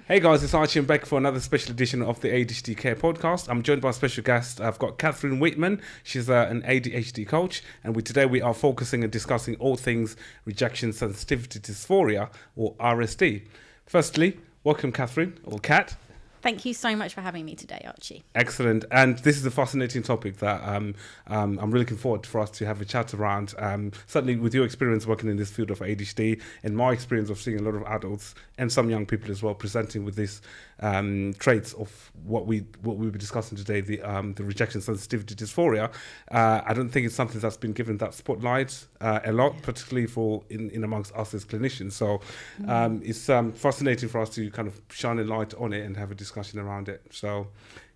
Hey guys, it's Archie and back for another special edition of the ADHD Care Podcast. I'm joined by a special guest. I've got Kathryn Wheatman. She's an ADHD coach, and today we are focusing and discussing all things Rejection Sensitivity Dysphoria, or RSD. Firstly, welcome Kathryn, or Kat. Thank you so much for having me today, Archie. Excellent. And this is a fascinating topic that I'm really looking forward for us to have a chat around. Certainly with your experience working in this field of ADHD and my experience of seeing a lot of adults and some young people as well presenting with these traits of what we'll be discussing today, the rejection sensitivity dysphoria. I don't think it's something that's been given that spotlight a lot, particularly for in amongst us as clinicians. So it's fascinating for us to kind of shine a light on it and have a discussion around it. So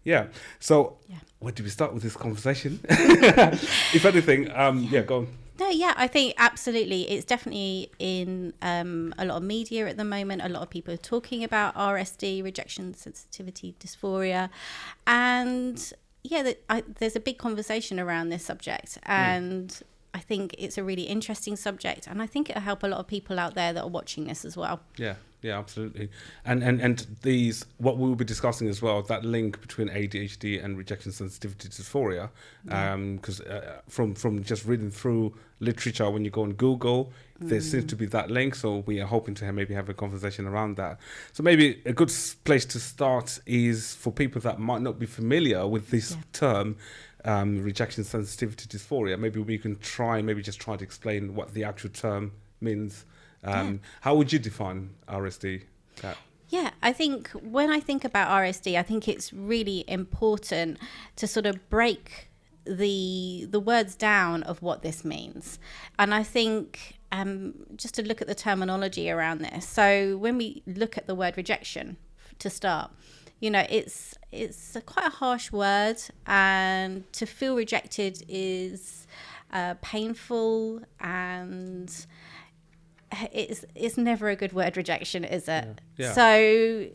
where do we start with this conversation? If anything, go on. No, yeah, I think absolutely. It's definitely in a lot of media at the moment. A lot of people are talking about RSD, rejection sensitivity dysphoria. And yeah, there's a big conversation around this subject. And I think it's a really interesting subject. And I think it'll help a lot of people out there that are watching this as well. Yeah, absolutely. And these, what we will be discussing as well, that link between ADHD and rejection sensitivity dysphoria, because from just reading through literature, when you go on Google, there seems to be that link. So we are hoping to maybe have a conversation around that. So maybe a good place to start is for people that might not be familiar with this term, rejection sensitivity dysphoria. Maybe we can try to explain what the actual term means. How would you define RSD, Kat? Yeah, I think when I think about RSD, I think it's really important to sort of break the words down of what this means. And I think just to look at the terminology around this. So when we look at the word rejection to start, it's quite a harsh word, and to feel rejected is painful, and it's never a good word, rejection, is it? Yeah. So,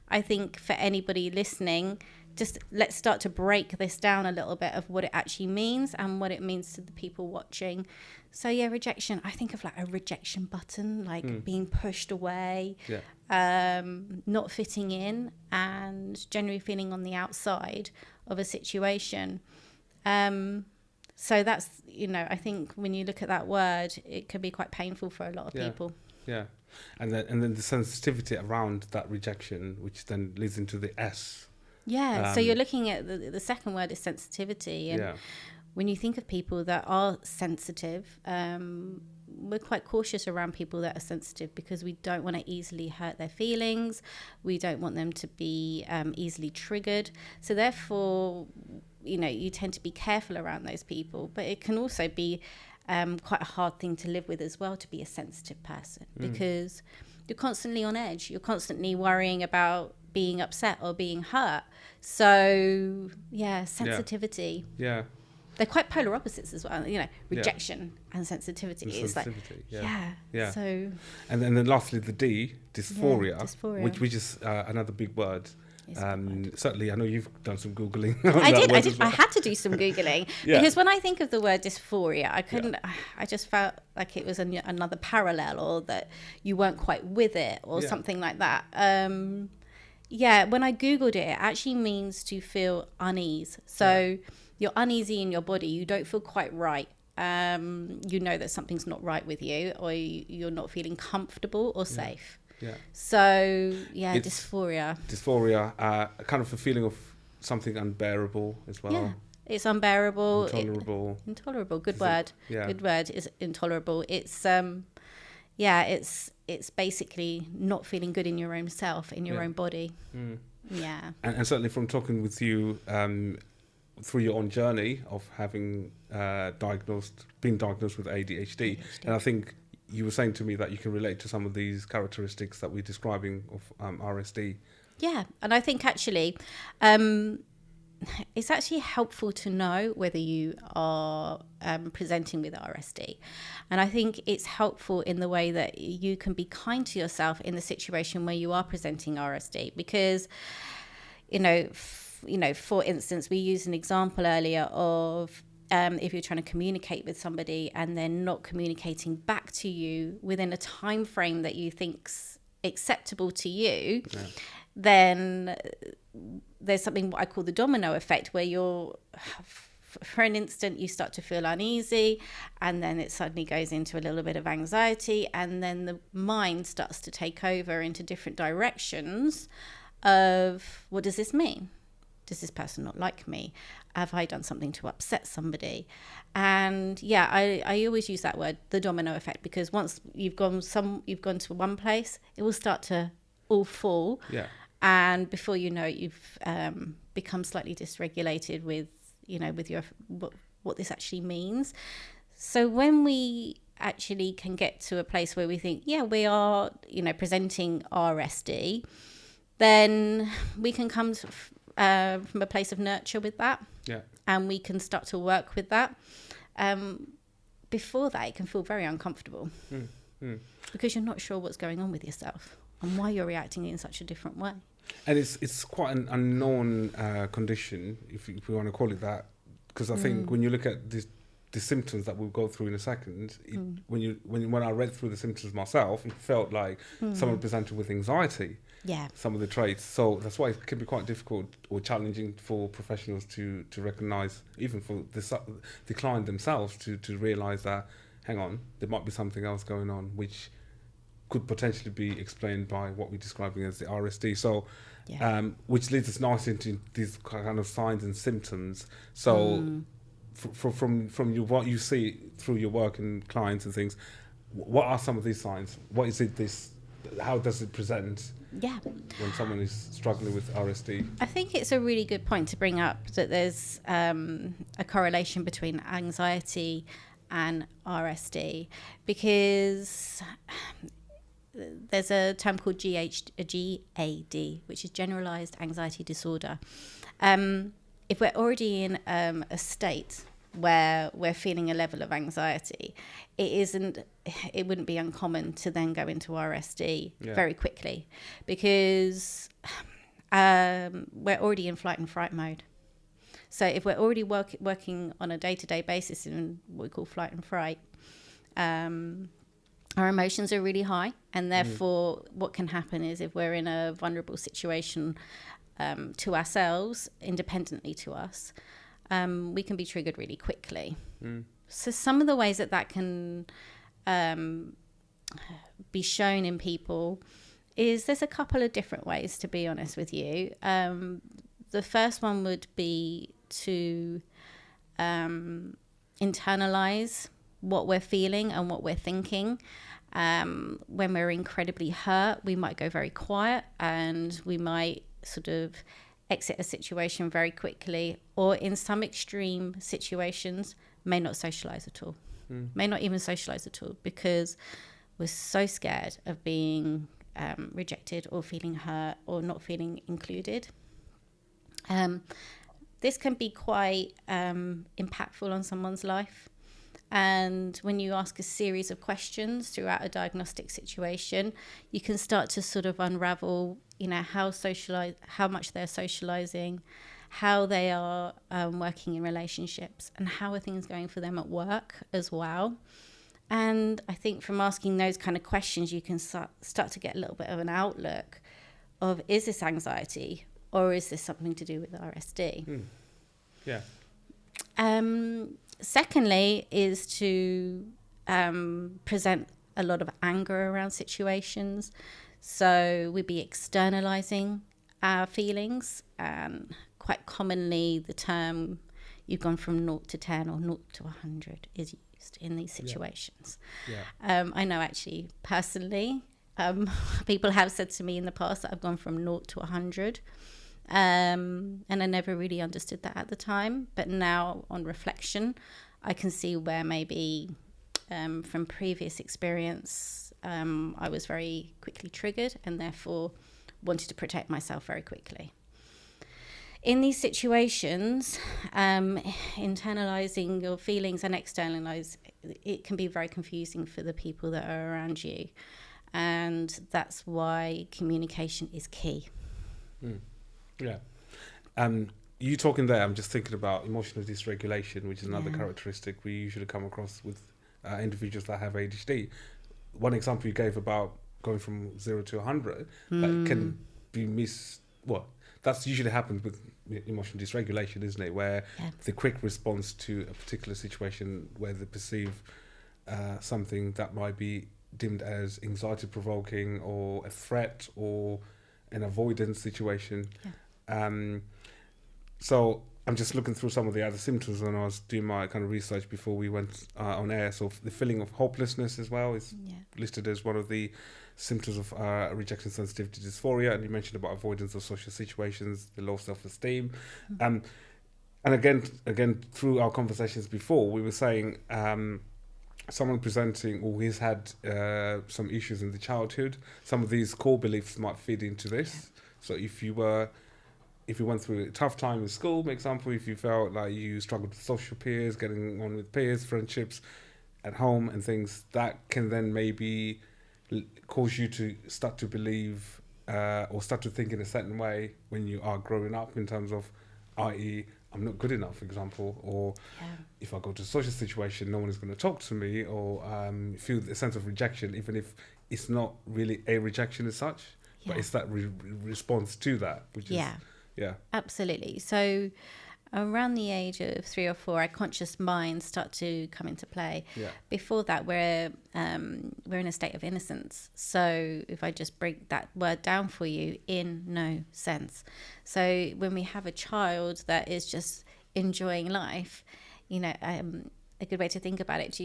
I think for anybody listening, just let's start to break this down a little bit of what it actually means and what it means to the people watching. So yeah, rejection, I think of like a rejection button, like being pushed away, not fitting in, and generally feeling on the outside of a situation. So that's, I think when you look at that word, it can be quite painful for a lot of people. Yeah. And then the sensitivity around that rejection, which then leads into the S. Yeah. So you're looking at the second word is sensitivity. And when you think of people that are sensitive, we're quite cautious around people that are sensitive because we don't want to easily hurt their feelings. We don't want them to be easily triggered. So therefore, you tend to be careful around those people, but it can also be quite a hard thing to live with as well, to be a sensitive person, because you're constantly on edge. You're constantly worrying about being upset or being hurt. So sensitivity. Yeah. They're quite polar opposites as well, rejection and sensitivity. It's like, yeah. So, and then lastly, the D, dysphoria, dysphoria. which is another big word. Certainly, I know you've done some Googling. I did. I had to do some Googling because when I think of the word dysphoria, I couldn't. I just felt like it was another parallel, or that you weren't quite with it, or something like that. When I Googled it, it actually means to feel unease. So you're uneasy in your body. You don't feel quite right. That something's not right with you, or you're not feeling comfortable or safe. Yeah. So dysphoria. Dysphoria, kind of a feeling of something unbearable as well. Yeah, it's unbearable. Intolerable. Intolerable. Good word. Good word is intolerable. It's it's basically not feeling good in your own self, in your own body. Yeah. And certainly from talking with you through your own journey of having being diagnosed with ADHD, and I think you were saying to me that you can relate to some of these characteristics that we're describing of RSD. Yeah, and I think actually it's actually helpful to know whether you are presenting with RSD. And I think it's helpful in the way that you can be kind to yourself in the situation where you are presenting RSD, because, for instance, we used an example earlier of if you're trying to communicate with somebody and they're not communicating back to you within a time frame that you think's acceptable to you, then there's something what I call the domino effect, where for an instant you start to feel uneasy, and then it suddenly goes into a little bit of anxiety, and then the mind starts to take over into different directions of, what does this mean? Does this person not like me? Have I done something to upset somebody? And I always use that word, the domino effect, because once you've gone to one place, it will start to all fall. Yeah. And before you know it, you've become slightly dysregulated with your what this actually means. So when we actually can get to a place where we think, we are, presenting RSD, then we can come from a place of nurture with that. Yeah. And we can start to work with that. Before that, it can feel very uncomfortable because you're not sure what's going on with yourself and why you're reacting in such a different way. And it's quite an unknown condition, if we want to call it that, because I think when you look at the symptoms that we'll go through in a second, when I read through the symptoms myself, it felt like someone presented with anxiety. Yeah. Some of the traits. So that's why it can be quite difficult or challenging for professionals to recognise, even for the client themselves, to realise that, hang on, there might be something else going on, which could potentially be explained by what we're describing as the RSD. So, which leads us nicely into these kind of signs and symptoms. So, from what you see through your work and clients and things, what are some of these signs? What is it? How does it present? Yeah. When someone is struggling with RSD? I think it's a really good point to bring up that there's a correlation between anxiety and RSD, because there's a term called GAD, which is generalized anxiety disorder. If we're already in a state where we're feeling a level of anxiety, it wouldn't be uncommon to then go into RSD very quickly, because we're already in flight and fright mode. So if we're already working on a day-to-day basis in what we call flight and fright, our emotions are really high, and therefore what can happen is, if we're in a vulnerable situation to ourselves, independently to us, we can be triggered really quickly. So some of the ways that can be shown in people is, there's a couple of different ways, to be honest with you. The first one would be to internalize what we're feeling and what we're thinking. When we're incredibly hurt, we might go very quiet, and we might sort of exit a situation very quickly, or in some extreme situations may not socialize at all, may not even socialize at all, because we're so scared of being rejected or feeling hurt or not feeling included. This can be quite impactful on someone's life. And when you ask a series of questions throughout a diagnostic situation, you can start to sort of unravel, how much they're socializing, how they are working in relationships, and how are things going for them at work as well. And I think from asking those kind of questions, you can start to get a little bit of an outlook of, is this anxiety, or is this something to do with RSD? Yeah. Secondly is to present a lot of anger around situations. So we'd be externalizing our feelings, and quite commonly the term, you've gone from 0 to 10 or 0 to 100 is used in these situations. I know actually personally, people have said to me in the past that I've gone from 0 to 100. And I never really understood that at the time, but now on reflection I can see where maybe from previous experience I was very quickly triggered, and therefore wanted to protect myself very quickly. In these situations, internalizing your feelings and it can be very confusing for the people that are around you, and that's why communication is key. Yeah. You talking there, I'm just thinking about emotional dysregulation, which is another characteristic we usually come across with individuals that have ADHD. One example you gave about going from 0 to 100, that can be that's usually happens with emotional dysregulation, isn't it? Where the quick response to a particular situation where they perceive something that might be deemed as anxiety provoking or a threat or an avoidance situation. So I'm just looking through some of the other symptoms when I was doing my kind of research before we went on air. So the feeling of hopelessness as well is listed as one of the symptoms of rejection sensitivity dysphoria. And you mentioned about avoidance of social situations, the low self-esteem. And again, through our conversations before, we were saying someone presenting or he's had some issues in the childhood, some of these core beliefs might feed into this. So if you went through a tough time in school, for example, if you felt like you struggled with social peers, getting on with peers, friendships at home and things, that can then maybe cause you to start to believe or start to think in a certain way when you are growing up, in terms of, i.e., I'm not good enough, for example, or if I go to a social situation, no one is going to talk to me, or feel a sense of rejection, even if it's not really a rejection as such, but it's that response to that, which is... Yeah, absolutely. So around the age of 3 or 4, our conscious minds start to come into play. Before that, we're in a state of innocence. So if I just break that word down for you, in no sense. So when we have a child that is just enjoying life, a good way to think about it,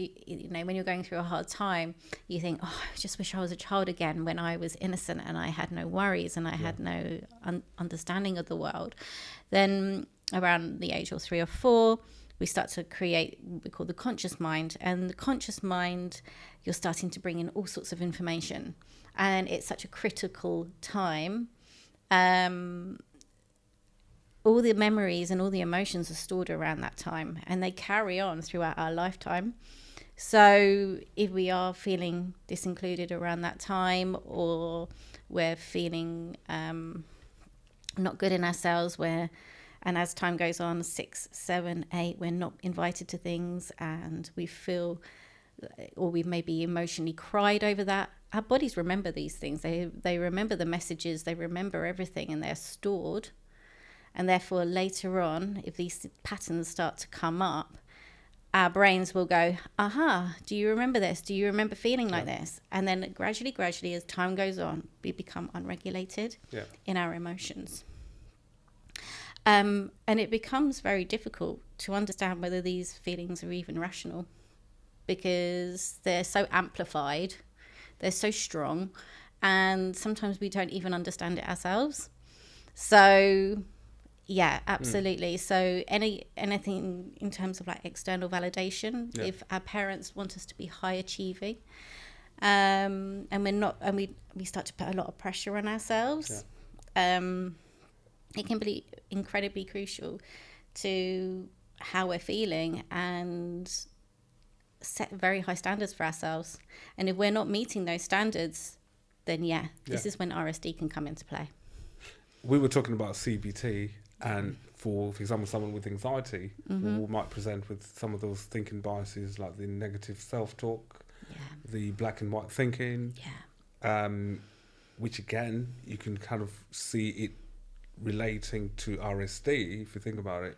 when you're going through a hard time, you think, I just wish I was a child again when I was innocent and I had no worries and I had no understanding of the world. Then around the age of 3 or 4, we start to create what we call the conscious mind. And the conscious mind, you're starting to bring in all sorts of information. And it's such a critical time. All the memories and all the emotions are stored around that time, and they carry on throughout our lifetime. So if we are feeling disincluded around that time, or we're feeling not good in ourselves, and as time goes on, 6, 7, 8, we're not invited to things, and we feel, or we've maybe emotionally cried over that. Our bodies remember these things. They remember the messages, they remember everything, and they're stored. And therefore, later on, if these patterns start to come up, our brains will go, aha, do you remember this? Do you remember feeling like this? And then gradually, as time goes on, we become unregulated in our emotions. And it becomes very difficult to understand whether these feelings are even rational, because they're so amplified, they're so strong, and sometimes we don't even understand it ourselves. So... yeah, absolutely. So anything in terms of like external validation, if our parents want us to be high achieving, and we're not, and we start to put a lot of pressure on ourselves, it can be incredibly crucial to how we're feeling and set very high standards for ourselves. And if we're not meeting those standards, then this is when RSD can come into play. We were talking about CBT. And for example, someone with anxiety who might present with some of those thinking biases, like the negative self-talk, the black and white thinking, which again, you can kind of see it relating to RSD, if you think about it,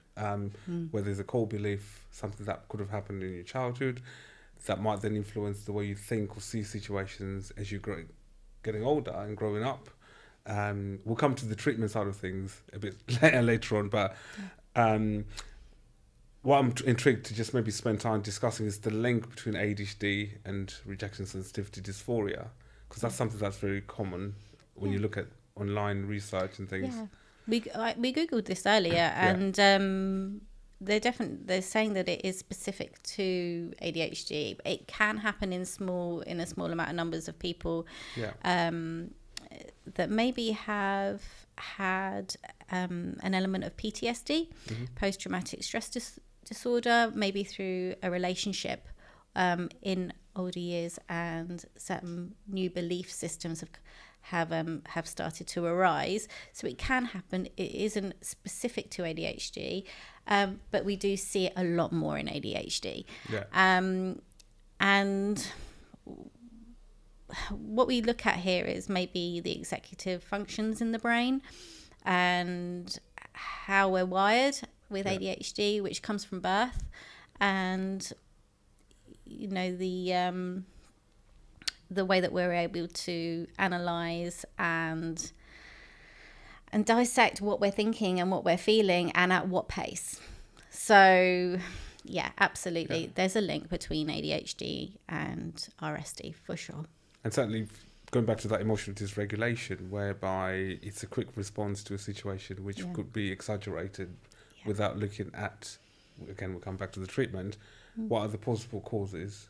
where there's a core belief, something that could have happened in your childhood, that might then influence the way you think or see situations as you're getting older and growing up. We'll come to the treatment side of things a bit later on, but what I'm intrigued to just maybe spend time discussing is the link between ADHD and rejection sensitivity dysphoria, because that's something that's very common when you look at online research and things. We Googled this earlier, and they're saying that it is specific to ADHD. It can happen in a small amount of numbers of people. That maybe have had an element of PTSD, post-traumatic stress disorder, maybe through a relationship in older years, and certain new belief systems have started to arise. So it can happen. It isn't specific to ADHD, but we do see it a lot more in ADHD. And what we look at here is maybe the executive functions in the brain and how we're wired with ADHD, which comes from birth, and the way that we're able to analyze and dissect what we're thinking and what we're feeling and at what pace. So yeah, absolutely. Yeah. There's a link between ADHD and RSD for sure. And certainly going back to that emotional dysregulation, whereby it's a quick response to a situation which could be exaggerated without looking at, again, we'll come back to the treatment, what are the possible causes?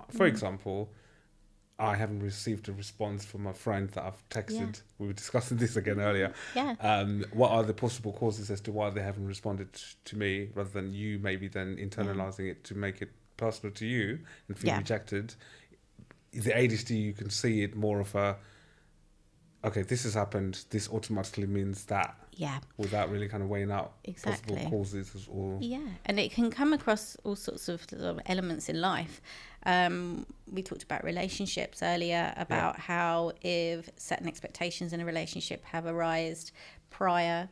For example, I haven't received a response from a friend that I've texted. Yeah. We were discussing this again earlier. Yeah. What are the possible causes as to why they haven't responded to me, rather than you maybe then internalizing it to make it personal to you and feel rejected? The ADHD, you can see it more of a, okay, this has happened, this automatically means that. Yeah. Without really kind of weighing out possible causes or... Yeah, and it can come across all sorts of elements in life. We talked about relationships earlier, about how if certain expectations in a relationship have arisen prior,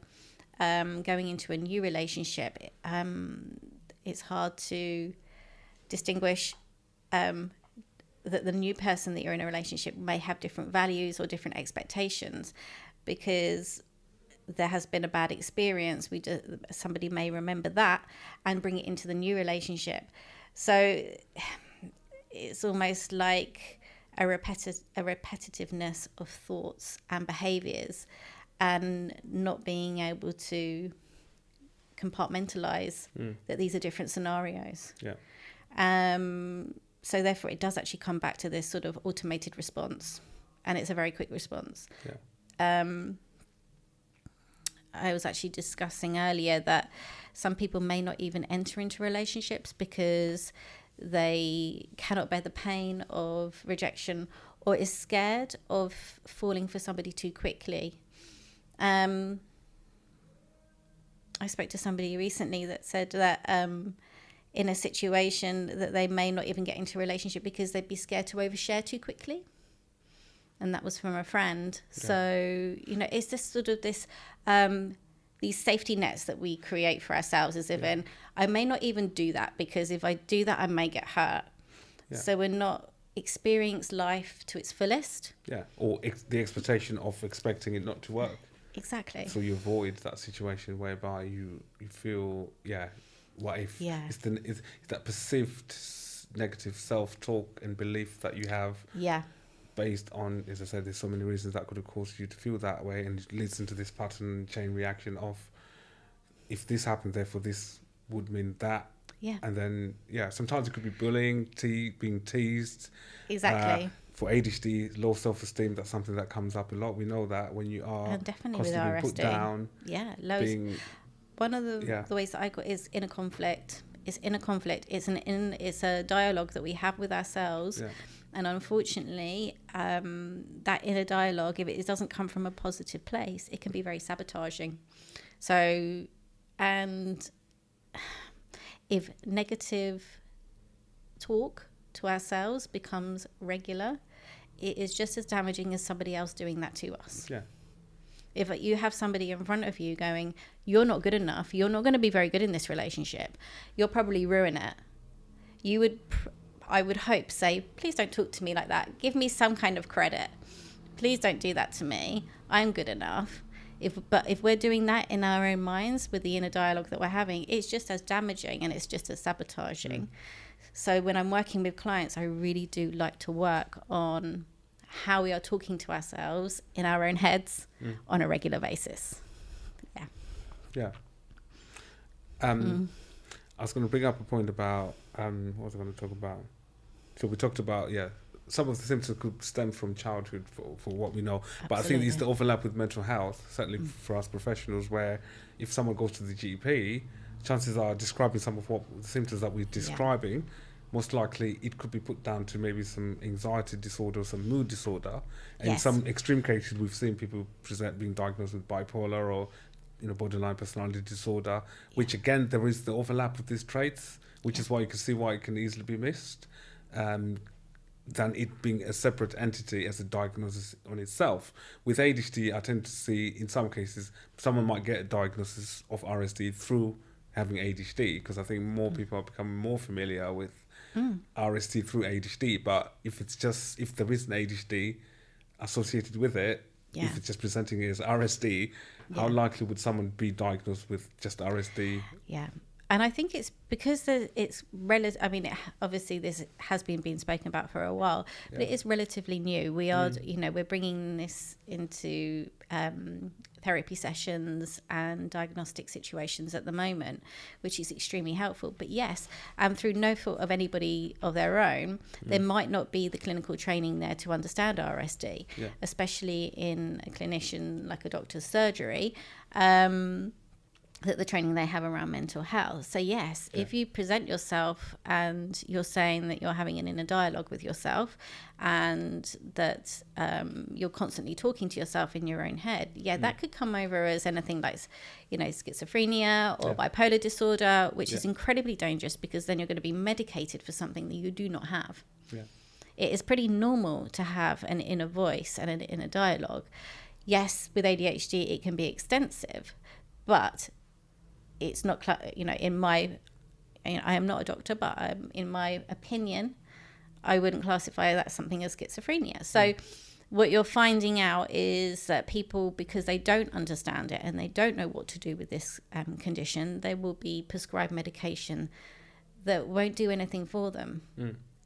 going into a new relationship, it's hard to distinguish that the new person that you're in a relationship may have different values or different expectations, because there has been a bad experience. Somebody may remember that and bring it into the new relationship. So it's almost like a repetitiveness of thoughts and behaviors, and not being able to compartmentalize that these are different scenarios. So therefore it does actually come back to this sort of automated response, and it's a very quick response. I was actually discussing earlier that some people may not even enter into relationships because they cannot bear the pain of rejection or is scared of falling for somebody too quickly. I spoke to somebody recently that said that in a situation that they may not even get into a relationship because they'd be scared to overshare too quickly. And that was from a friend. So, it's just sort of this, these safety nets that we create for ourselves, as if in, I may not even do that because if I do that, I may get hurt. So we're not experiencing life to its fullest. Or the expectation of expecting it not to work. Exactly. So you avoid that situation whereby you feel, what if? It's that perceived negative self-talk and belief that you have. Based on, as I said, there's so many reasons that could have caused you to feel that way, and it leads into this pattern chain reaction of, if this happened, therefore this would mean that. And then, sometimes it could be bullying, being teased. Exactly. For ADHD, low self-esteem, that's something that comes up a lot. We know that when you are definitely constantly with RSD. Put down. Loads. One of the ways that I got is inner conflict. It's inner conflict. It's a dialogue that we have with ourselves. And unfortunately, that inner dialogue, if it doesn't come from a positive place, it can be very sabotaging. So, and if negative talk to ourselves becomes regular, it is just as damaging as somebody else doing that to us. If you have somebody in front of you going, you're not good enough, you're not going to be very good in this relationship, you'll probably ruin it. You would... I would hope, say, please don't talk to me like that. Give me some kind of credit. Please don't do that to me. I'm good enough. But if we're doing that in our own minds with the inner dialogue that we're having, it's just as damaging and it's just as sabotaging. So when I'm working with clients, I really do like to work on how we are talking to ourselves in our own heads on a regular basis. I was going to bring up a point about, what was I going to talk about? So we talked about, some of the symptoms could stem from childhood for what we know. Absolutely. But I think it's the overlap with mental health, certainly for us professionals, where if someone goes to the GP, chances are describing some of what the symptoms that we're describing, most likely it could be put down to maybe some anxiety disorder or some mood disorder. And in some extreme cases, we've seen people being diagnosed with bipolar or borderline personality disorder, which again, there is the overlap with these traits, which is why you can see why it can easily be missed. than it being a separate entity as a diagnosis on itself. With ADHD, I tend to see in some cases someone might get a diagnosis of RSD through having ADHD, because I think more people are becoming more familiar with RSD through ADHD. But if there is an ADHD associated with it, if it's just presenting it as RSD, how likely would someone be diagnosed with just RSD? Yeah. And I think it's because it's relative. I mean, obviously this has been spoken about for a while, but it is relatively new. We are, we're bringing this into therapy sessions and diagnostic situations at the moment, which is extremely helpful. But yes, through no fault of anybody of their own, there might not be the clinical training there to understand RSD, especially in a clinician like a doctor's surgery. That the training they have around mental health. So yes, if you present yourself and you're saying that you're having an inner dialogue with yourself and that you're constantly talking to yourself in your own head, that could come over as anything like, schizophrenia or bipolar disorder, which is incredibly dangerous, because then you're going to be medicated for something that you do not have. It is pretty normal to have an inner voice and an inner dialogue. Yes, with ADHD, it can be extensive, but it's not, I am not a doctor, but in my opinion, I wouldn't classify that something as schizophrenia. So what you're finding out is that people, because they don't understand it and they don't know what to do with this condition, they will be prescribed medication that won't do anything for them.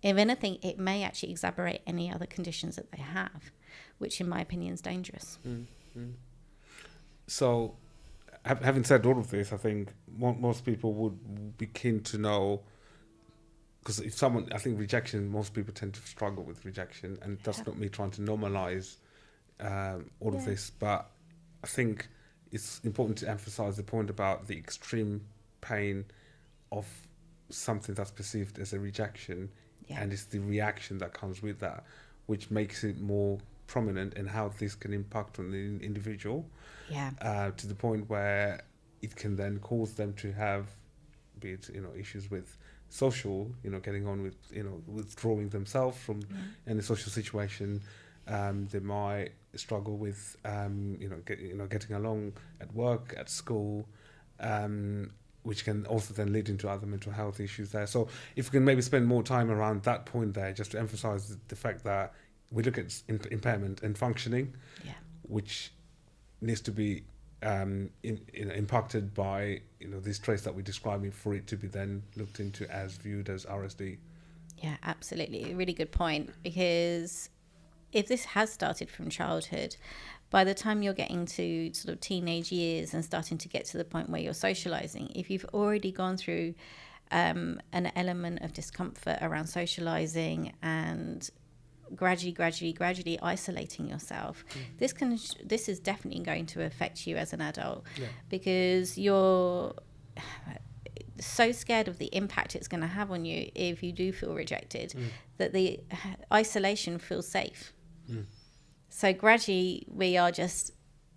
If anything, it may actually exacerbate any other conditions that they have, which in my opinion is dangerous. So, having said all of this, I think most people would be keen to know, because I think rejection, most people tend to struggle with rejection, and that's not me trying to normalize all of this, but I think it's important to emphasize the point about the extreme pain of something that's perceived as a rejection, and it's the reaction that comes with that, which makes it more prominent in how this can impact on the individual, to the point where it can then cause them to have, be it issues with social, getting on with withdrawing themselves from any social situation. They might struggle with getting along at work, at school, which can also then lead into other mental health issues there. So if we can maybe spend more time around that point there, just to emphasize the fact that we look at impairment and functioning, which needs to be impacted by these traits that we're describing, for it to be then looked into as viewed as RSD. Yeah, absolutely. A really good point, because if this has started from childhood, by the time you're getting to sort of teenage years and starting to get to the point where you're socializing, if you've already gone through an element of discomfort around socializing and gradually isolating yourself, this is definitely going to affect you as an adult, because you're so scared of the impact it's going to have on you if you do feel rejected, that the isolation feels safe. So gradually we are just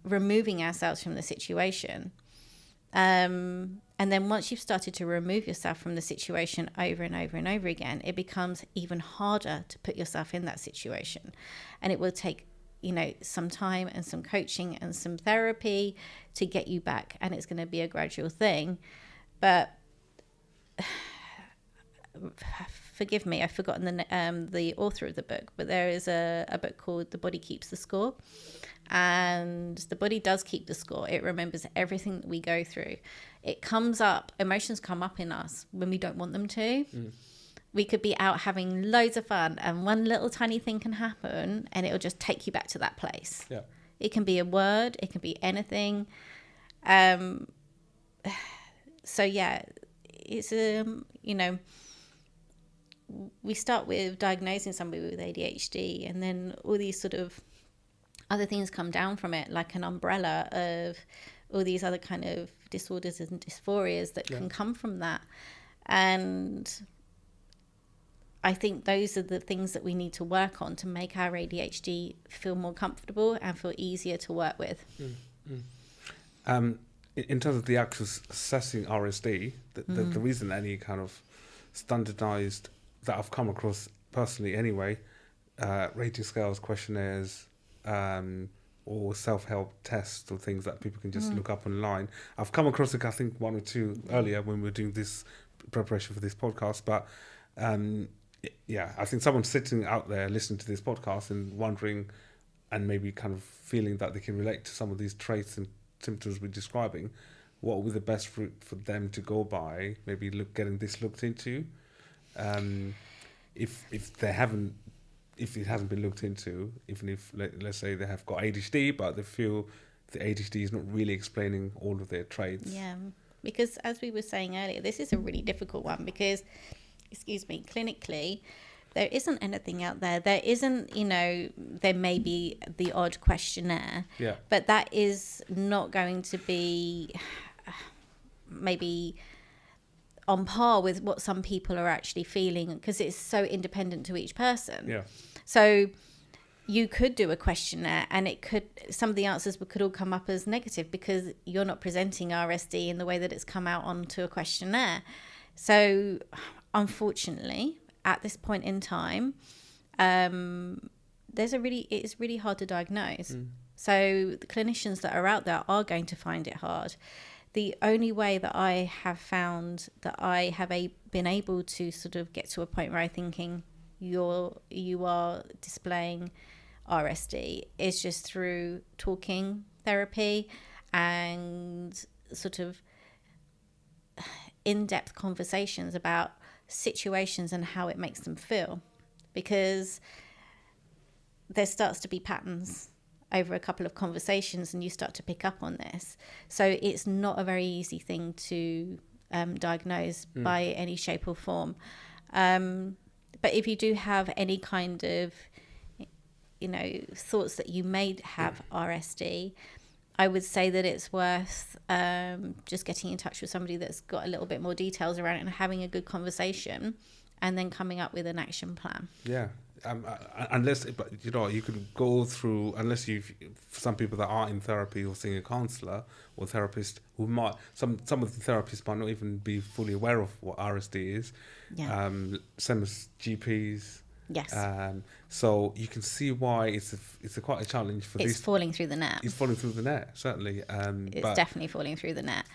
removing ourselves from the situation, and then once you've started to remove yourself from the situation over and over and over again, it becomes even harder to put yourself in that situation. And it will take, some time and some coaching and some therapy to get you back. And it's going to be a gradual thing. But forgive me, I've forgotten the author of the book, but there is a book called The Body Keeps the Score. And the body does keep the score. It remembers everything that we go through. It comes up, emotions come up in us when we don't want them to. We could be out having loads of fun, and one little tiny thing can happen and it'll just take you back to that place. It can be a word, it can be anything. So yeah, it's we start with diagnosing somebody with ADHD, and then all these sort of other things come down from it, like an umbrella of all these other kind of disorders and dysphorias that can come from that. And I think those are the things that we need to work on to make our ADHD feel more comfortable and feel easier to work with. In terms of the actual assessing RSD, there isn't any kind of standardized, that I've come across personally anyway, rating scales, questionnaires, or self-help tests or things that people can just look up online. I've come across I think one or two earlier when we were doing this preparation for this podcast, but I think someone sitting out there listening to this podcast and wondering and maybe kind of feeling that they can relate to some of these traits and symptoms we're describing, what would the best route for them to go by, maybe getting this looked into, if it hasn't been looked into, even if let's say they have got ADHD, but they feel the ADHD is not really explaining all of their traits. Yeah, because as we were saying earlier, this is a really difficult one because, clinically, there isn't anything out there. There isn't, there may be the odd questionnaire, but that is not going to be maybe on par with what some people are actually feeling, because it's so independent to each person. Yeah. So you could do a questionnaire and some of the answers could all come up as negative because you're not presenting RSD in the way that it's come out onto a questionnaire. So unfortunately, at this point in time, it's really hard to diagnose. So the clinicians that are out there are going to find it hard. The only way that I have found that I have been able to sort of get to a point where I'm thinking you are displaying RSD is just through talking therapy and sort of in-depth conversations about situations and how it makes them feel, because there starts to be patterns over a couple of conversations and you start to pick up on this. So it's not a very easy thing to diagnose by any shape or form. But if you do have any kind of, thoughts that you may have RSD, I would say that it's worth just getting in touch with somebody that's got a little bit more details around it and having a good conversation and then coming up with an action plan. Yeah. Unless, you can go through, unless for some people that are in therapy or seeing a counsellor or therapist who might, some of the therapists might not even be fully aware of what RSD is. Yeah. Same as GPs. Yes. So you can see why it's quite a challenge for It's falling through the net. It's falling through the net, certainly. It's definitely falling through the net.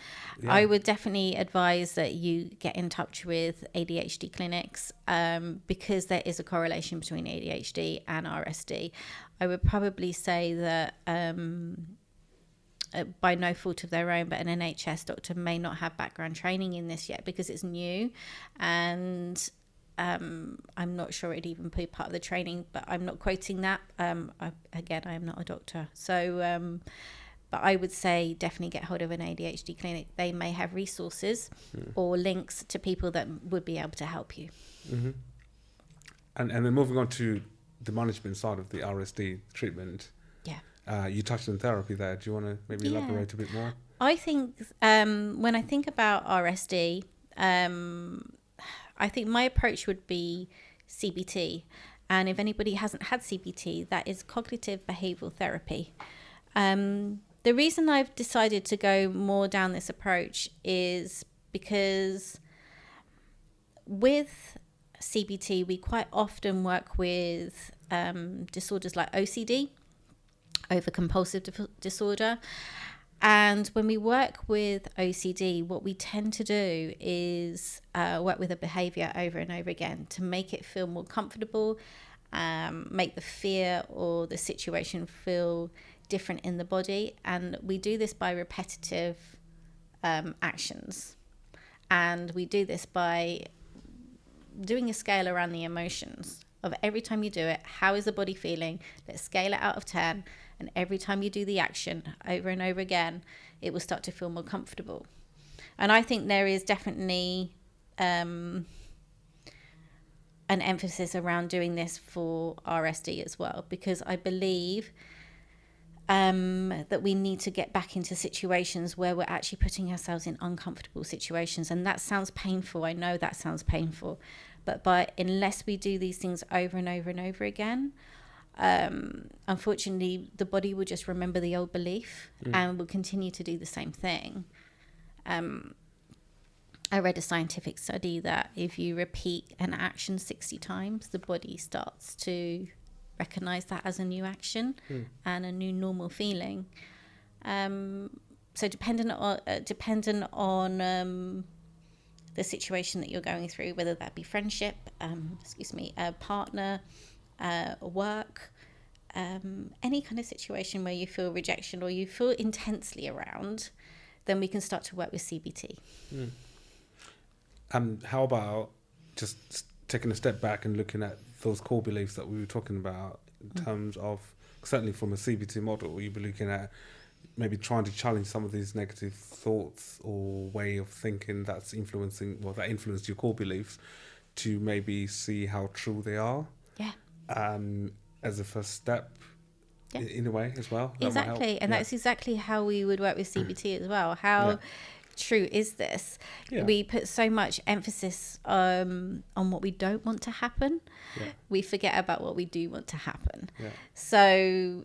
Yeah. I would definitely advise that you get in touch with ADHD clinics because there is a correlation between ADHD and RSD. I would probably say that by no fault of their own, but an NHS doctor may not have background training in this yet because it's new, and I'm not sure it'd even be part of the training, but I'm not quoting that. I am not a doctor. So, but I would say definitely get hold of an ADHD clinic. They may have resources or links to people that would be able to help you. Mm-hmm. And then moving on to the management side of the RSD treatment. Yeah. You touched on therapy there. Do you want to maybe elaborate a bit more? I think when I think about RSD, I think my approach would be CBT. And if anybody hasn't had CBT, that is cognitive behavioural therapy. The reason I've decided to go more down this approach is because with CBT, we quite often work with disorders like OCD, overcompulsive disorder. And when we work with OCD, what we tend to do is work with a behaviour over and over again to make it feel more comfortable, make the fear or the situation feel different in the body. And we do this by repetitive actions. And we do this by doing a scale around the emotions of every time you do it, how is the body feeling? Let's scale it out of 10. And every time you do the action over and over again, it will start to feel more comfortable. And I think there is definitely an emphasis around doing this for RSD as well, because I believe that we need to get back into situations where we're actually putting ourselves in uncomfortable situations. And that sounds painful. I know that sounds painful. But unless we do these things over and over and over again, unfortunately, the body will just remember the old belief and will continue to do the same thing. I read a scientific study that if you repeat an action 60 times, the body starts to recognize that as a new action and a new normal feeling. So dependent on the situation that you're going through, whether that be friendship, a partner, work, any kind of situation where you feel rejection or you feel intensely around, then we can start to work with CBT. How about just taking a step back and looking at those core beliefs that we were talking about in terms of, certainly from a CBT model, you'd be looking at maybe trying to challenge some of these negative thoughts or way of thinking that influenced your core beliefs, to maybe see how true they are. Yeah. As a first step, in a way as well. Exactly. And that's exactly how we would work with CBT as well. How true is this? We put so much emphasis on what we don't want to happen. We forget about what we do want to happen. So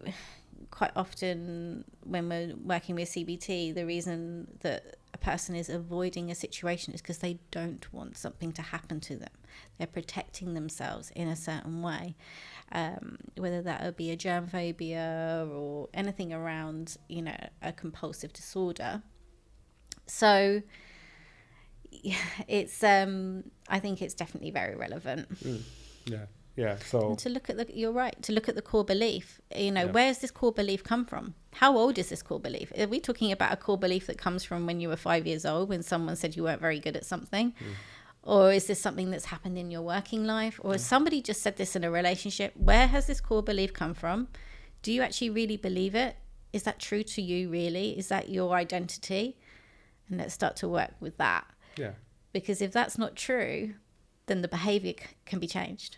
quite often when we're working with CBT, the reason that a person is avoiding a situation is because they don't want something to happen to them. They're protecting themselves in a certain way, whether that would be a germ phobia or anything around, a compulsive disorder. So it's I think it's definitely very relevant. So to look at you're right, to look at the core belief. Where's this core belief come from? How old is this core belief? Are we talking about a core belief that comes from when you were 5 years old, when someone said you weren't very good at something? Or is this something that's happened in your working life? Or has somebody just said this in a relationship? Where has this core belief come from? Do you actually really believe it? Is that true to you, really? Is that your identity? And let's start to work with that. Because if that's not true, then the behavior can be changed.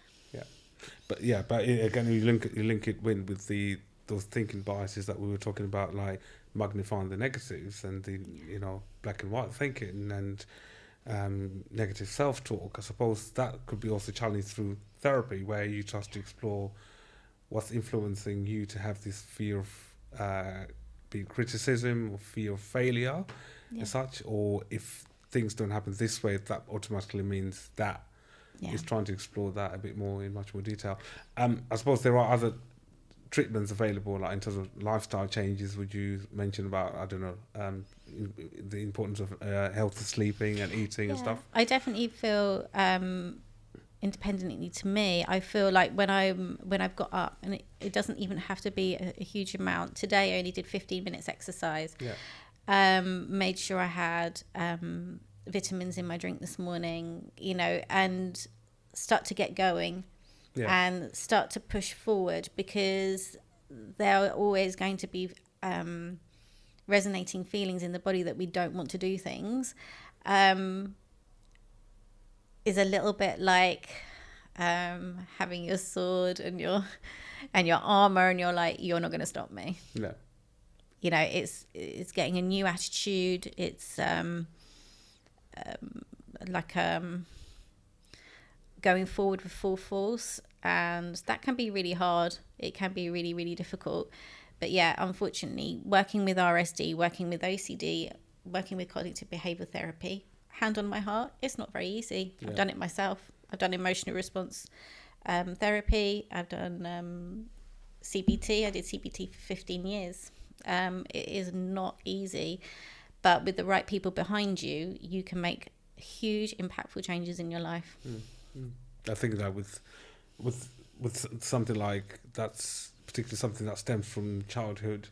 But again, you link it with those thinking biases that we were talking about, like magnifying the negatives and the black and white thinking and negative self-talk. I suppose that could be also challenged through therapy, where you try to explore what's influencing you to have this fear of being criticism or fear of failure as such, or if things don't happen this way, that automatically means that. Is trying to explore that a bit more in much more detail. I suppose there are other treatments available, like in terms of lifestyle changes. Would you mention about, I don't know, the importance of healthy sleeping and eating and stuff? I definitely feel independently to me, I feel like when I've got up, and it doesn't even have to be a huge amount. Today I only did 15 minutes exercise. Made sure I had vitamins in my drink this morning, and start to get going and start to push forward, because there are always going to be resonating feelings in the body that we don't want to do things. Is a little bit like having your sword and your armor, and you're like, you're not going to stop me. It's getting a new attitude. It's going forward with full force, and that can be really hard. It can be really, really difficult. But unfortunately, working with RSD, working with OCD, working with cognitive behavioral therapy, hand on my heart, it's not very easy. I've done it myself. I've done emotional response therapy. I've done CBT. I did CBT for 15 years. It is not easy. But with the right people behind you, you can make huge, impactful changes in your life. I think that with something like that's particularly something that stems from childhood,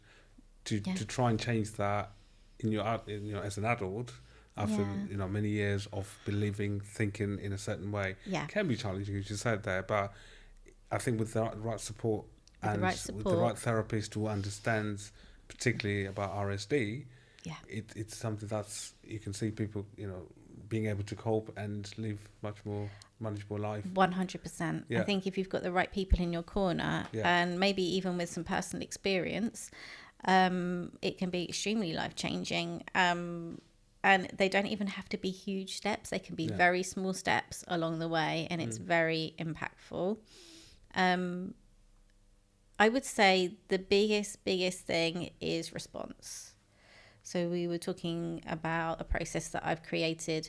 to try and change that in your as an adult after many years of thinking in a certain way, can be challenging, as you said there. But I think with the right support with the right therapist who understands particularly about RSD. It's something that's, you can see people, being able to cope and live much more manageable life. 100%. I think if you've got the right people in your corner, and maybe even with some personal experience, it can be extremely life-changing. And they don't even have to be huge steps. They can be very small steps along the way, and it's very impactful. I would say the biggest thing is response. So we were talking about a process that I've created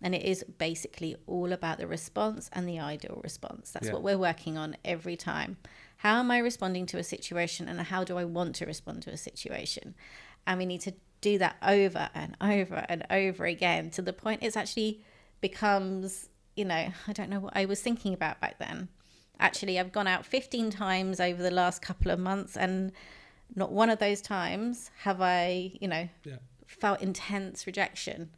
And it is basically all about the response and the ideal response. That's what we're working on every time. How am I responding to a situation, and how do I want to respond to a situation? And we need to do that over and over and over again to the point it's actually becomes, I don't know what I was thinking about back then. Actually, I've gone out 15 times over the last couple of months, and not one of those times have I, felt intense rejection,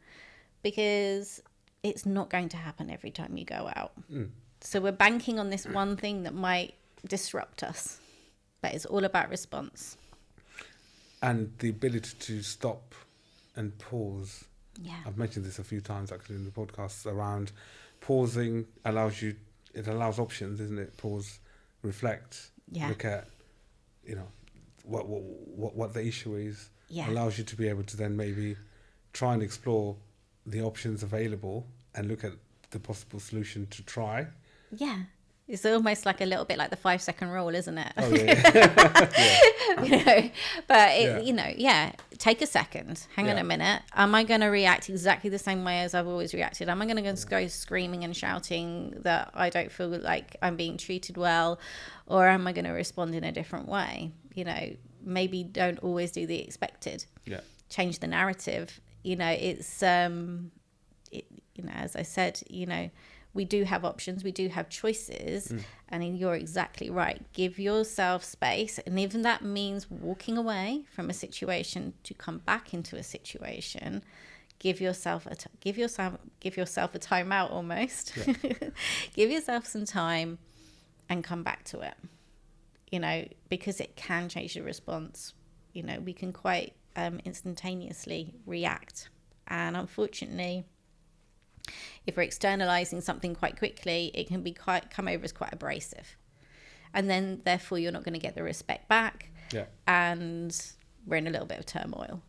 because it's not going to happen every time you go out. So we're banking on this one thing that might disrupt us, but it's all about response. And the ability to stop and pause. Yeah. I've mentioned this a few times actually in the podcast around pausing it allows options, isn't it? Pause, reflect, look at, what the issue is. Allows you to be able to then maybe try and explore the options available and look at the possible solution to try. Yeah. It's almost like a little bit like the 5-second rule, isn't it? Oh, yeah. Take a second. Hang on a minute. Am I going to react exactly the same way as I've always reacted? Am I going to go screaming and shouting that I don't feel like I'm being treated well? Or am I going to respond in a different way? Maybe don't always do the expected. Yeah. Change the narrative. It's, as I said, we do have options, we do have choices, and you're exactly right. Give yourself space, and even that means walking away from a situation to come back into a situation. Give yourself a timeout almost. Yeah. Give yourself some time and come back to it. Because it can change your response. We can quite instantaneously react, and unfortunately, if we're externalizing something quite quickly, it can be come over as quite abrasive, and then therefore you're not going to get the respect back. And we're in a little bit of turmoil.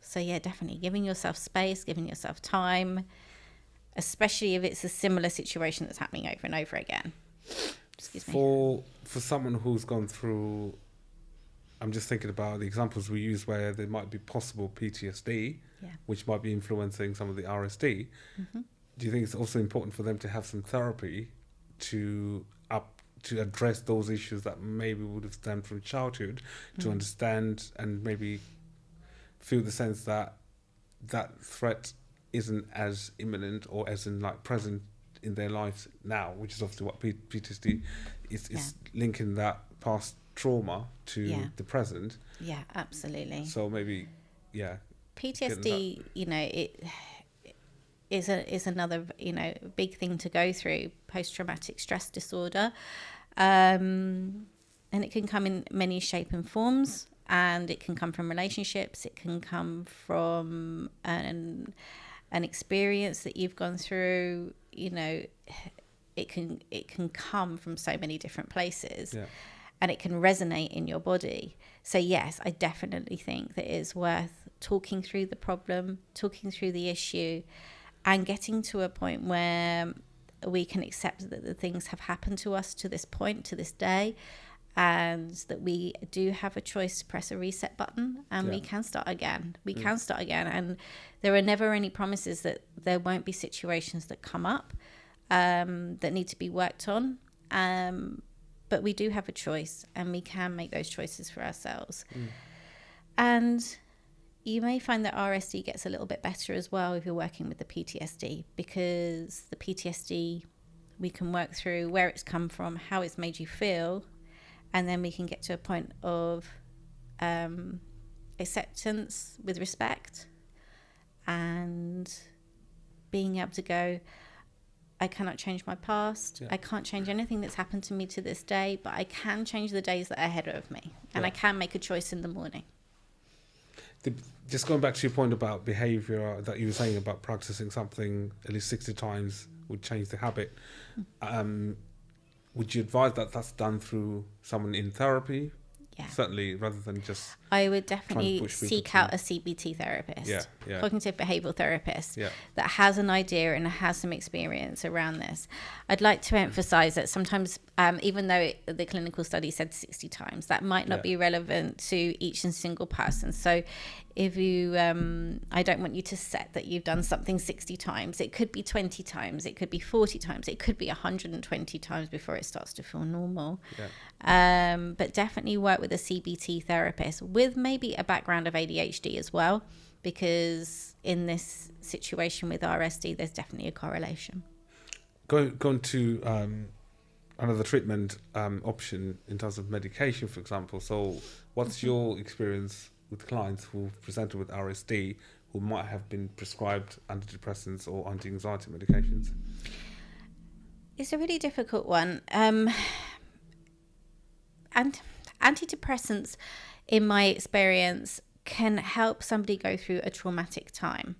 So definitely giving yourself space, giving yourself time, especially if it's a similar situation that's happening over and over again. Excuse me. For someone who's gone through, I'm just thinking about the examples we use where there might be possible PTSD, which might be influencing some of the RSD. Do you think it's also important for them to have some therapy to address those issues that maybe would have stemmed from childhood, to understand and maybe feel the sense that that threat isn't as imminent or as in like present in their lives now, which is obviously what PTSD is linking that past trauma to the present. Yeah, absolutely. So maybe, PTSD, it is another, big thing to go through, post-traumatic stress disorder. And it can come in many shapes and forms, and it can come from relationships. It can come from an experience that you've gone through. It can come from so many different places. And it can resonate in your body. So yes, I definitely think that it is worth talking through the problem, talking through the issue, and getting to a point where we can accept that the things have happened to us to this point, to this day, and that we do have a choice to press a reset button, and we can start again. We can start again. And there are never any promises that there won't be situations that come up that need to be worked on. But we do have a choice, and we can make those choices for ourselves. And you may find that RSD gets a little bit better as well if you're working with the PTSD, because the PTSD, we can work through where it's come from, how it's made you feel, and then we can get to a point of acceptance with respect, and being able to go, I cannot change my past. I can't change anything that's happened to me to this day, but I can change the days that are ahead of me, and I can make a choice in the morning. Just going back to your point about behaviour that you were saying about practicing something at least 60 times would change the habit. Would you advise that that's done through someone in therapy? Certainly, rather than just... I would definitely seek out a CBT therapist, cognitive behavioral therapist that has an idea and has some experience around this. I'd like to emphasize that sometimes, even though the clinical study said 60 times, that might not be relevant to each and single person. So if you, I don't want you to set that you've done something 60 times. It could be 20 times. It could be 40 times. It could be 120 times before it starts to feel normal. But definitely work with a CBT therapist with maybe a background of ADHD as well, because in this situation with RSD, there's definitely a correlation. Going to another treatment option in terms of medication, for example. So what's your experience with clients who presented with RSD who might have been prescribed antidepressants or anti-anxiety medications? It's a really difficult one. And antidepressants, in my experience, can help somebody go through a traumatic time.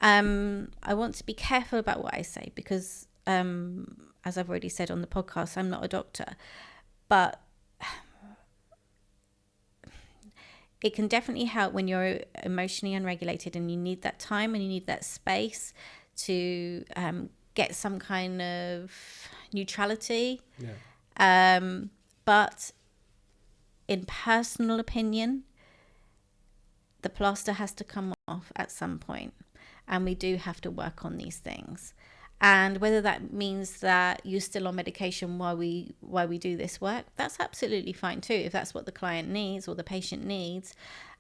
I want to be careful about what I say because, as I've already said on the podcast, I'm not a doctor. But it can definitely help when you're emotionally unregulated and you need that time and you need that space to get some kind of neutrality. But in personal opinion, the plaster has to come off at some point, and we do have to work on these things. And whether that means that you're still on medication while we do this work, that's absolutely fine too, if that's what the client needs or the patient needs.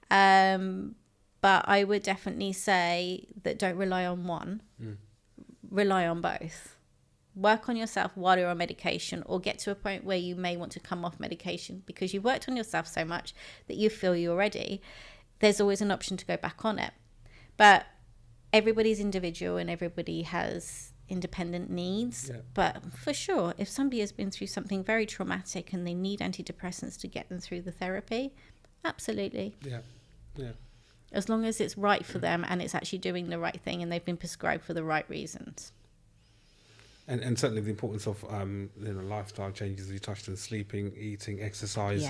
But I would definitely say that don't rely on one, rely on both. Work on yourself while you're on medication, or get to a point where you may want to come off medication because you've worked on yourself so much that you feel you're ready. There's always an option to go back on it. But everybody's individual and everybody has independent needs. But for sure, if somebody has been through something very traumatic and they need antidepressants to get them through the therapy, absolutely. As long as it's right for them and it's actually doing the right thing and they've been prescribed for the right reasons. And certainly the importance of lifestyle changes. You touched on sleeping, eating, exercise,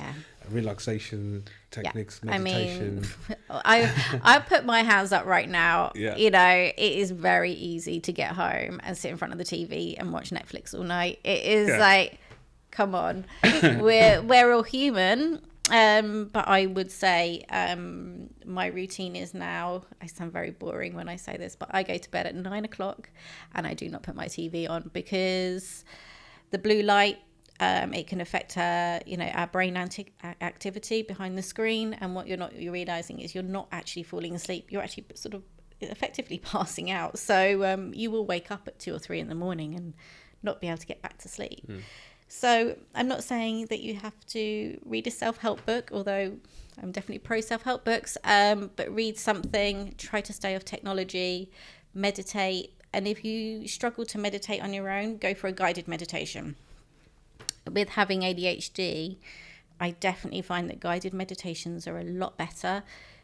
relaxation techniques, meditation. I mean, I put my hands up right now. You know, it is very easy to get home and sit in front of the TV and watch Netflix all night. It is like, come on, we're all human. But I would say my routine is now, I sound very boring when I say this, but I go to bed at 9 o'clock and I do not put my TV on because the blue light, it can affect our brain activity behind the screen. And what you're realizing is you're not actually falling asleep. You're actually sort of effectively passing out. So you will wake up at 2 or 3 in the morning and not be able to get back to sleep. So I'm not saying that you have to read a self-help book, although I'm definitely pro self-help books, but read something, try to stay off technology, meditate. And if you struggle to meditate on your own, go for a guided meditation. With having ADHD, I definitely find that guided meditations are a lot better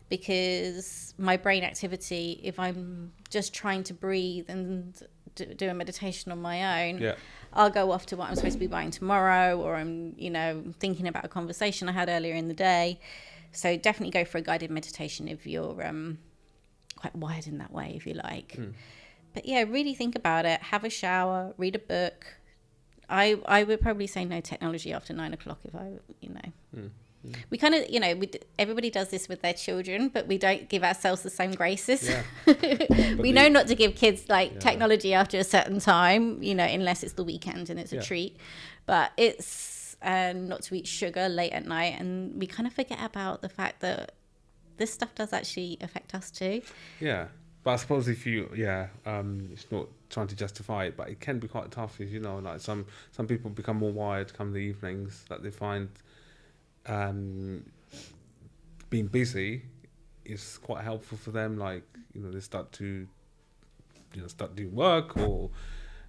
because my brain activity, if I'm just trying to breathe and do a meditation on my own, I'll go off to what I'm supposed to be buying tomorrow, or I'm thinking about a conversation I had earlier in the day. So definitely go for a guided meditation if you're quite wired in that way, if you like. But yeah, really think about it. Have a shower, read a book. I would probably say no technology after 9 o'clock if I we kind of everybody does this with their children, but we don't give ourselves the same graces. We know not to give kids technology after a certain time, unless it's the weekend and it's a treat, but it's not to eat sugar late at night. And we kind of forget about the fact that this stuff does actually affect us too. But I suppose if you it's not trying to justify it, but it can be quite tough, like some people become more wired come the evenings, that they find being busy is quite helpful for them. They start to start doing work, or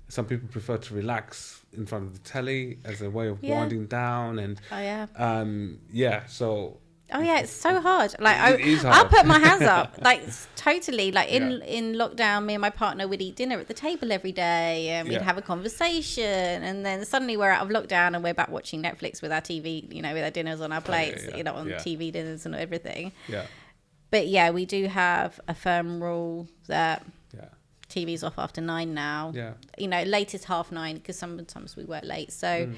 some people prefer to relax in front of the telly as a way of winding down. And so Oh yeah, it's so hard. Like it is hard. I'll put my hands up. Like totally. Like in lockdown, me and my partner would eat dinner at the table every day, and we'd have a conversation. And then suddenly we're out of lockdown and we're back watching Netflix with our TV, with our dinners on our plates, on TV dinners and everything. Yeah. But yeah, we do have a firm rule that TV's off after 9 now. Yeah. Latest 9:30 because sometimes we work late. So.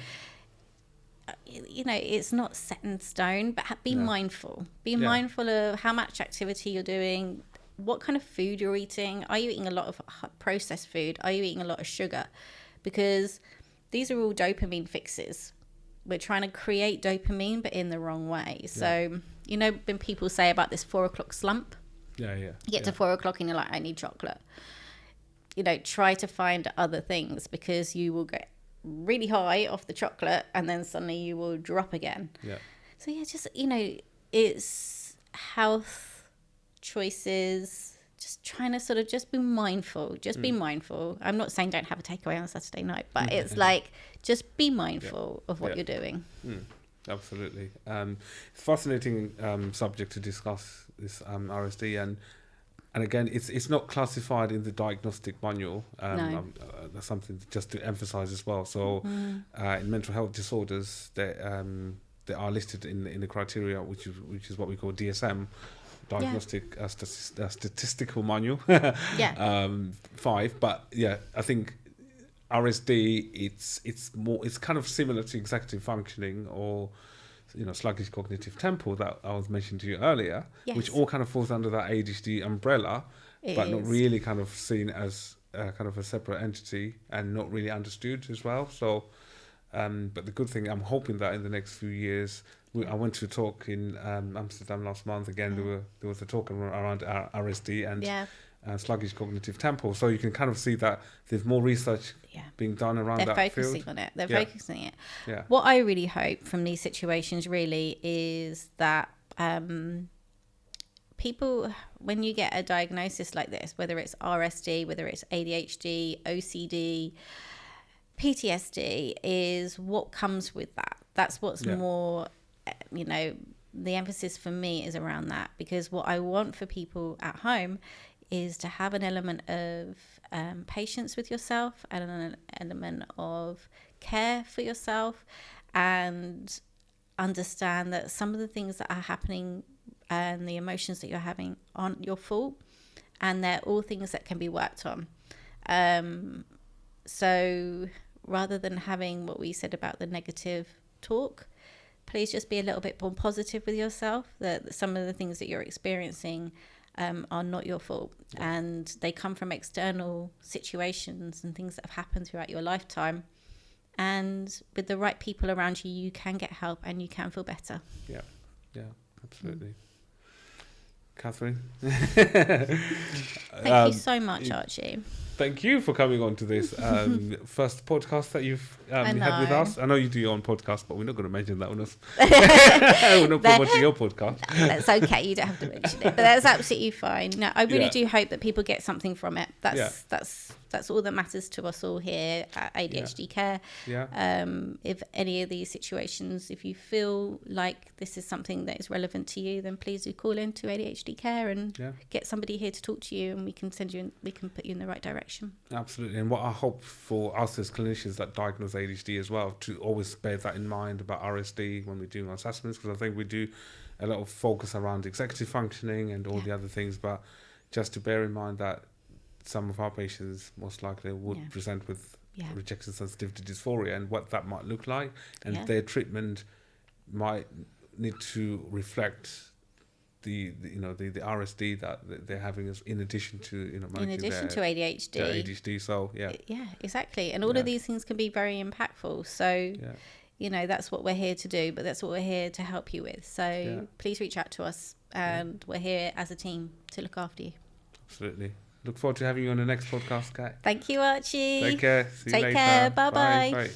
It's not set in stone, but be mindful. Be mindful of how much activity you're doing, what kind of food you're eating. Are you eating a lot of processed food? Are you eating a lot of sugar? Because these are all dopamine fixes. We're trying to create dopamine, but in the wrong way. So, when people say about this 4 o'clock slump, you get to 4 o'clock and you're like, I need chocolate. Try to find other things because you will get really high off the chocolate and then suddenly you will drop again. So just it's health choices, just trying to sort of just be mindful. Be mindful. I'm not saying don't have a takeaway on Saturday night, but it's like just be mindful of what you're doing. Absolutely. It's a fascinating subject to discuss, this RSD, and again, it's not classified in the diagnostic manual. That's something just to emphasize as well. So, in mental health disorders, they are listed in the criteria, which is what we call DSM, diagnostic statistical manual. 5. But I think RSD it's kind of similar to executive functioning or sluggish cognitive tempo that I was mentioning to you earlier, which all kind of falls under that ADHD umbrella, not really kind of seen as kind of a separate entity and not really understood as well. So, but the good thing, I'm hoping that in the next few years, I went to a talk in Amsterdam last month. Again, there was a talk around RSD and sluggish cognitive tempo. So you can kind of see that there's more research being done around that field. They're focusing it. Yeah. What I really hope from these situations really is that people, when you get a diagnosis like this, whether it's RSD, whether it's ADHD, OCD, PTSD, is what comes with that. That's what's more, the emphasis for me is around that, because what I want for people at home is to have an element of patience with yourself and an element of care for yourself, and understand that some of the things that are happening and the emotions that you're having aren't your fault, and they're all things that can be worked on. So rather than having what we said about the negative talk, please just be a little bit more positive with yourself, that some of the things that you're experiencing are not your fault, and they come from external situations and things that have happened throughout your lifetime. And with the right people around you, you can get help and you can feel better. Yeah, absolutely. Kathryn. Thank you so much, Archie. Thank you for coming on to this first podcast that you've had with us. I know you do your own podcast, but we're not going to mention that on us. We're not promoting your podcast. That's okay. You don't have to mention it, but that's absolutely fine. No, I really do hope that people get something from it. That's all that matters to us all here at ADHD Care. If any of these situations, if you feel like this is something that is relevant to you, then please do call in to ADHD Care and get somebody here to talk to you, and we can put you in the right direction. Absolutely. And what I hope for us as clinicians that diagnose ADHD as well, to always bear that in mind about RSD when we're doing our assessments, because I think we do a lot of focus around executive functioning and all the other things, but just to bear in mind that some of our patients most likely would present with rejection sensitivity dysphoria, and what that might look like, and their treatment might need to reflect the RSD that they're having, in addition to to ADHD. So exactly. And all of these things can be very impactful. So that's what we're here to do, but that's what we're here to help you with. So please reach out to us, and we're here as a team to look after you. Absolutely. Look forward to having you on the next podcast, Kat. Thank you, Archie. Take care. See you later. Take care. Bye-bye. Bye.